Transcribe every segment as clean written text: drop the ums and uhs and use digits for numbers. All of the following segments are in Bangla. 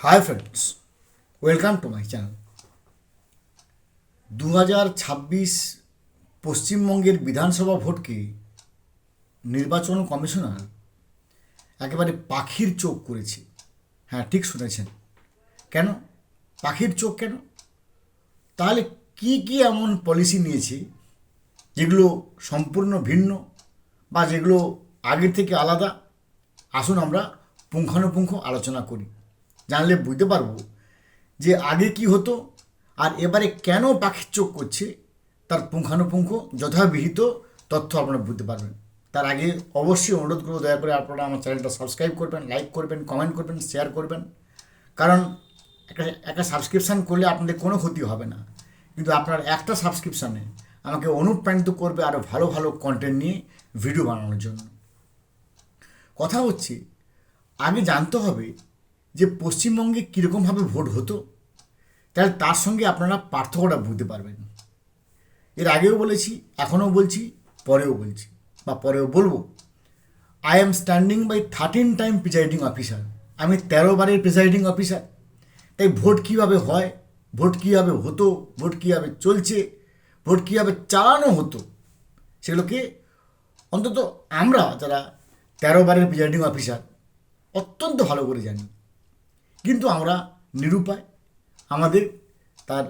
Hi friends, welcome to my channel. 2026 পশ্চিমবঙ্গের বিধানসভা ভোটকে নির্বাচন কমিশনার একেবারে পাখির চোখ করেছে। হ্যাঁ, ঠিক শুনেছেন। কেন পাখির চোখ? কেন? তাহলে কি কি এমন পলিসি নিয়েছে যেগুলো সম্পূর্ণ ভিন্ন বা যেগুলো আগের থেকে আলাদা? আসুন আমরা পুঙ্খানুপুঙ্খ আলোচনা করি। জানলে বুঝতে পারবো যে আগে কি হতো আর এবারে কেন পাখির চোখ করছে, তার পুঙ্খানুপুঙ্খ যথাবিহিত তথ্য আপনারা বুঝতে পারবেন। তার আগে অবশ্যই অনুরোধ করবো, দয়া করে আপনারা আমার চ্যানেলটা সাবস্ক্রাইব করবেন, লাইক করবেন, কমেন্ট করবেন, শেয়ার করবেন। কারণ একটা সাবস্ক্রিপশান করলে আপনাদের কোনো ক্ষতি হবে না, কিন্তু আপনার একটা সাবস্ক্রিপশানে আমাকে অনুপ্রাণিত করবে আরও ভালো ভালো কন্টেন্ট নিয়ে ভিডিও বানানোর জন্য। কথা হচ্ছে, আগে জানতে হবে যে পশ্চিমবঙ্গে কীরকমভাবে ভোট হতো, তাহলে তার সঙ্গে আপনারা পার্থক্যটা বুঝতে পারবেন। এর আগেও বলেছি, এখনও বলছি, পরেও বলছি বা পরেও বলবো, I am standing by 13 time presiding officer. আমি 13 বারের প্রিজাইডিং অফিসার। তাই ভোট কীভাবে হয়, ভোট কীভাবে হতো, ভোট কীভাবে চলছে, ভোট কীভাবে চালানো হতো, সেগুলোকে অন্তত আমরা যারা 13 বারের প্রিজাইডিং অফিসার অত্যন্ত ভালো করে জানি। কিন্তু আমরা নিরুপায়। আমাদের তার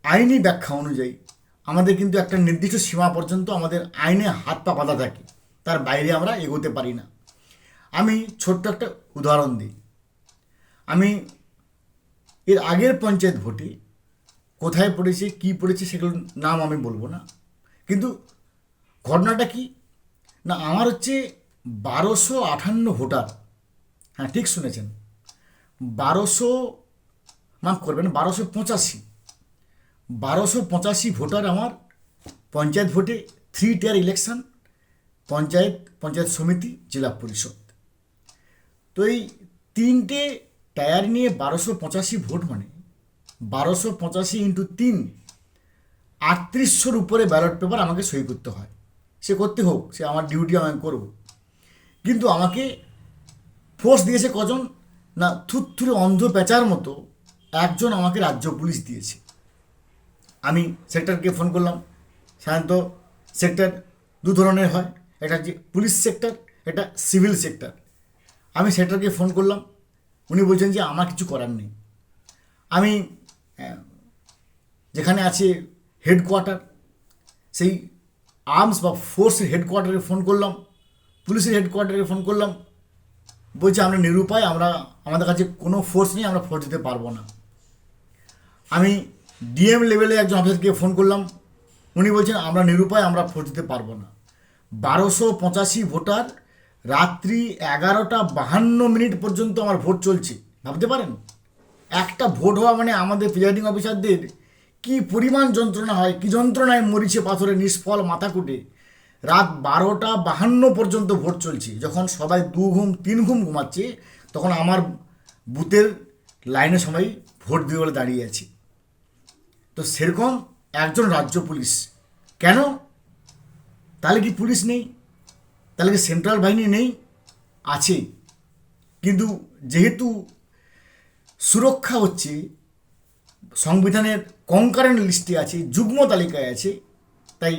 আইনি ব্যাখ্যা অনুযায়ী আমাদের কিন্তু একটা নির্দিষ্ট সীমা পর্যন্ত আমাদের আইনে হাত পা বাঁধা থাকে, তার বাইরে আমরা এগোতে পারি না। আমি ছোট্ট একটা উদাহরণ দিই। আমি এর আগের পঞ্চায়েত ভোটে কোথায় পড়েছে, কী পড়েছে, সেগুলোর নাম আমি বলবো না, কিন্তু ঘটনাটা কি না, আমার হচ্ছে 1258 ভোটার। হ্যাঁ, ঠিক শুনেছেন, 1200, মাফ করবেন, 1285 ভোটার আমার পঞ্চায়েত ভোটে 3 টিয়ার ইলেকশন, পঞ্চায়েত সমিতি, জেলা পরিষদ। তো এই 3টে টায়ার নিয়ে 1285 ভোট, মানে 1285 ইন্টু 3, 3800-র উপরে ব্যালট পেপার আমাকে সই করতে হয়। সে করতে হোক, সে আমার ডিউটি, আমি করব। কিন্তু আমাকে ফোর্স দিয়েছে কজন না, থুতথুরে অন্ধ পেঁচার মতো একজন আমাকে রাজ্য পুলিশ দিয়েছে। আমি সেক্টরকে ফোন করলাম। সাধারণত সেক্টর দু ধরনের হয়, একটা যে পুলিশ সেক্টর, এটা সিভিল সেক্টর। আমি সেক্টরকে ফোন করলাম, উনি বলছেন যে আমার কিছু করার নেই। আমি যেখানে আছে হেডকোয়ার্টার, সেই আর্মস বা ফোর্সের হেডকোয়ার্টারে ফোন করলাম, পুলিশের হেডকোয়ার্টারে ফোন করলাম, বলছে আমরা নিরুপায়, আমাদের কাছে কোনো ফোর্স নেই, আমরা ফোর্স দিতে পারবো না। আমি ডিএম লেভেলে একজন অফিসারকে ফোন করলাম, উনি বলছেন আমরা নিরুপায়, আমরা ভোট দিতে পারবো না। 1285 ভোটার, রাত্রি 11:52 পর্যন্ত আমার ভোট চলছে। ভাবতে পারেন, একটা ভোট হওয়া মানে আমাদের প্রিজাইডিং অফিসারদের কী পরিমাণ যন্ত্রণা হয়, কী যন্ত্রণায় মরিচে পাথরে নিষ্ফল মাথা কুটে রাত 12:52 পর্যন্ত ভোট চলছে। যখন সবাই 2 ঘুম 3 ঘুম ঘুমাচ্ছে, তখন আমার বুথের লাইনে সবাই ভোট দিয়ে বলে দাঁড়িয়ে আছে। তো সেরকম একজন রাজ্য পুলিশ কেন? তাহলে কি পুলিশ নেই? তাহলে কি সেন্ট্রাল বাহিনী নেই? আছে, কিন্তু যেহেতু সুরক্ষা হচ্ছে সংবিধানের কনকারেন্ট লিস্টে আছে, যুগ্ম তালিকায় আছে, তাই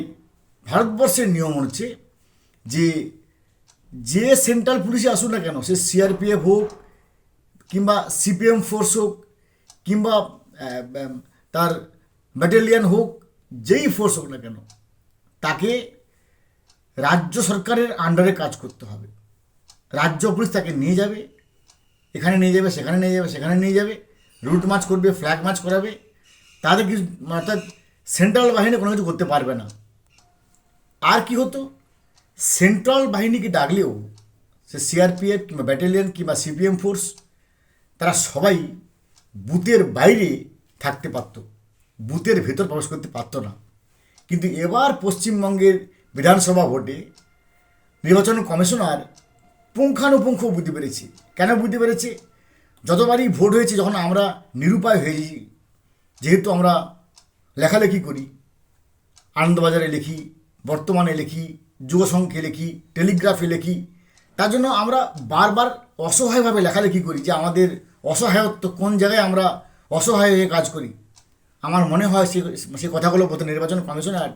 ভারতবর্ষের নিয়ম হচ্ছে যে সেন্ট্রাল পুলিশে আসুক না কেন, সে সিআরপিএফ হোক কিংবা সিপিএম ফোর্স হোক কিংবা তার ব্যাটালিয়ান হোক, যেই ফোর্স হোক না কেন, তাকে রাজ্য সরকারের আন্ডারে কাজ করতে হবে। রাজ্য পুলিশ তাকে নিয়ে যাবে, এখানে নিয়ে যাবে, সেখানে নিয়ে যাবে, সেখানে নিয়ে যাবে, রুট মার্চ করবে, ফ্ল্যাগ মার্চ করাবে। তাদের কিছু, অর্থাৎ সেন্ট্রাল বাহিনী কোনো কিছু করতে পারবে না। আর কি হতো, সেন্ট্রাল বাহিনীকে ডাকলেও সে সিআরপিএফ কিংবা ব্যাটালিয়ান কিংবা সিপিএম ফোর্স, তারা সবাই বুথের বাইরে থাকতে পারত, বুথের ভেতর প্রবেশ করতে পারতো না। কিন্তু এবার পশ্চিমবঙ্গের বিধানসভা ভোটে নির্বাচন কমিশনার পুঙ্খানুপুঙ্খ বুঝতে পেরেছে। কেন বুঝতে পেরেছে? যতবারই ভোট হয়েছে, যখন আমরা নিরুপায় হয়েছি, যেহেতু আমরা লেখালেখি করি, আনন্দবাজারে লিখি, বর্তমানে লিখি, যুগসংখ্যে লিখি, টেলিগ্রাফে লিখি, তার জন্য আমরা বারবার অসহায়ভাবে লেখালেখি করি যে আমাদের অসহায়ত্ব, কোন জায়গায় আমরা অসহায় হয়ে কাজ করি। আমার মনে হয় সে কথাগুলো প্রথম নির্বাচন কমিশনার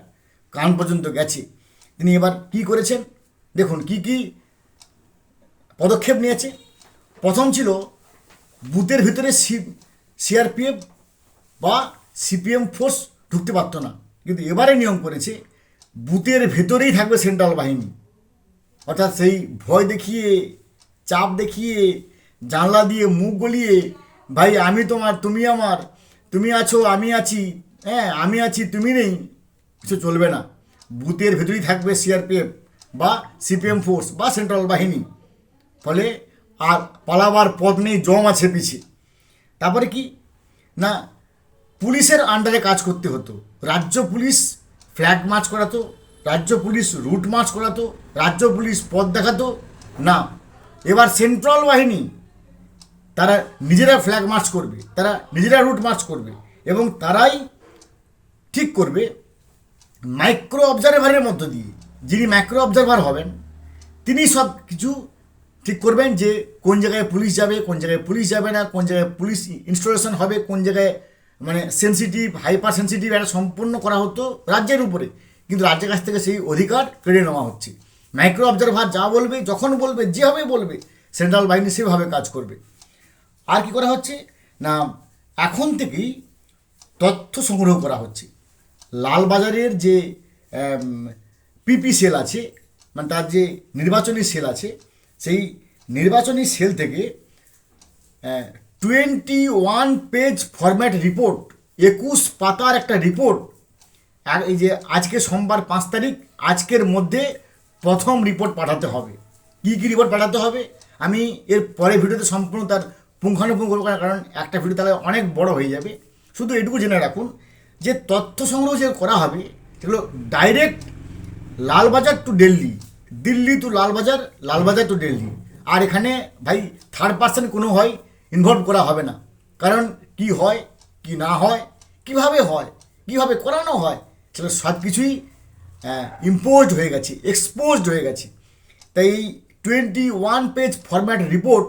কান পর্যন্ত গেছে। তিনি এবার কি করেছেন দেখুন, কি কি পদক্ষেপ নিয়েছে। প্রথম ছিল বুথের ভিতরে সিআরপিএফ বা সিপিএম ফোর্স ঢুকতে পারত না, কিন্তু এবারে নিয়ম করেছে বুথের ভেতরেই থাকবে সেন্ট্রাল বাহিনী। অর্থাৎ সেই ভয় দেখিয়ে, চাপ দেখিয়ে, জানলা দিয়ে মুখ গলিয়ে, ভাই আমি তোমার, তুমি আমার, তুমি আছো আমি আছি, হ্যাঁ আমি আছি তুমি নেই, কিছু চলবে না। বুথের ভেতরেই থাকবে সিআরপিএফ বা সিপিএম ফোর্স বা সেন্ট্রাল বাহিনী। ফলে আর পালাবার পথ নেই, জম আছে পিছিয়ে। তারপরে কি না, পুলিশের আন্ডারে কাজ করতে হতো। রাজ্য পুলিশ ফ্ল্যাগ মার্চ করাতো, রাজ্য পুলিশ রুট মার্চ করাতো, রাজ্য পুলিশ পথ দেখাতো না। এবার সেন্ট্রাল বাহিনী তারা নিজেরা ফ্ল্যাগ মার্চ করবে, তারা নিজেরা রুট মার্চ করবে, এবং তারাই ঠিক করবে মাইক্রো অবজারভারের মধ্য দিয়ে। যিনি মাইক্রো অবজারভার হবেন তিনি সব কিছু ঠিক করবেন, যে কোন জায়গায় পুলিশ যাবে, কোন জায়গায় পুলিশ যাবে না, কোন জায়গায় পুলিশ ইনস্টলেশন হবে, কোন জায়গায় মানে সেন্সিটিভ, হাইপার সেন্সিটিভ, এটা সম্পূর্ণ করা হতো রাজ্যের উপরে, কিন্তু রাজ্যের কাছ থেকে সেই অধিকার কেড়ে নেওয়া হচ্ছে। মাইক্রো অবজারভার যা বলবে, যখন বলবে, যেভাবে বলবে, সেন্ট্রাল বাহিনী সেভাবে কাজ করবে। আর কি করা হচ্ছে না, এখন থেকেই তথ্য সংগ্রহ করা হচ্ছে। লালবাজারের যে পিপি সেল আছে, মানে তার যে নির্বাচনী সেল আছে, সেই নির্বাচনী সেল থেকে 21 পেজ ফরম্যাট রিপোর্ট, 21 পাতার একটা রিপোর্ট, এই যে আজকে সোমবার 5 তারিখ, আজকের মধ্যে প্রথম রিপোর্ট পাঠাতে হবে। কী কী রিপোর্ট পাঠাতে হবে আমি এর পরে ভিডিওতে সম্পূর্ণ তার পুঙ্খানুপুঙ্খ, কারণ একটা ভিডিও তাহলে অনেক বড় হয়ে যাবে। শুধু এটুকু জেনে রাখুন যে তথ্য সংগ্রহ যে করা হবে সেগুলো direct Lalbazar to Delhi, Delhi to Lalbazar, Lalbazar to Delhi. আর এখানে ভাই থার্ড পার্সন কোনো হয় ইনভলভ করা হবে না, কারণ কি হয় কি না হয়, কিভাবে হয়, কিভাবে করানো হয়, সেগুলো সব কিছুই ইম্পোজড হয়ে গেছে, এক্সপোজড হয়ে গেছে। তাই 21 পেজ ফরম্যাট রিপোর্ট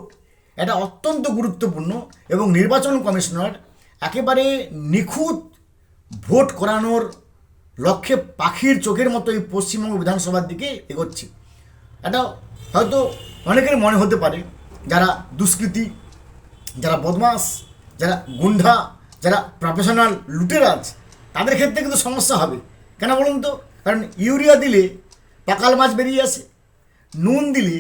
এটা অত্যন্ত গুরুত্বপূর্ণ, এবং নির্বাচন কমিশনার একেবারে নিখুঁত ভোট করানোর লক্ষ্যে পাখির চোখের মতো এই পশ্চিমবঙ্গ বিধানসভার দিকে এগোচ্ছে। এটা হয়তো অনেকের মনে হতে পারে যারা দুষ্কৃতী, যারা বদমাস, যারা গুন্ডা, যারা প্রফেশনাল লুটেরাজ, তাদের ক্ষেত্রে কিন্তু সমস্যা হবে। কেন বলুন তো? কারণ ইউরিয়া দিলে পাকাল মাছ বেরিয়ে আসে, নুন দিলে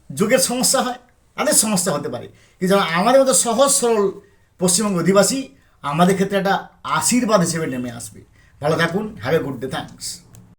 যোগের সমস্যা হয়, তাদের সমস্যা হতে পারে। কিন্তু যারা আমাদের মতো সহজ সরল পশ্চিমবঙ্গ অধিবাসী, আমাদের ক্ষেত্রে একটা আশীর্বাদ হিসেবে নেমে আসবে। ভালো থাকুন, have a good day, thanks.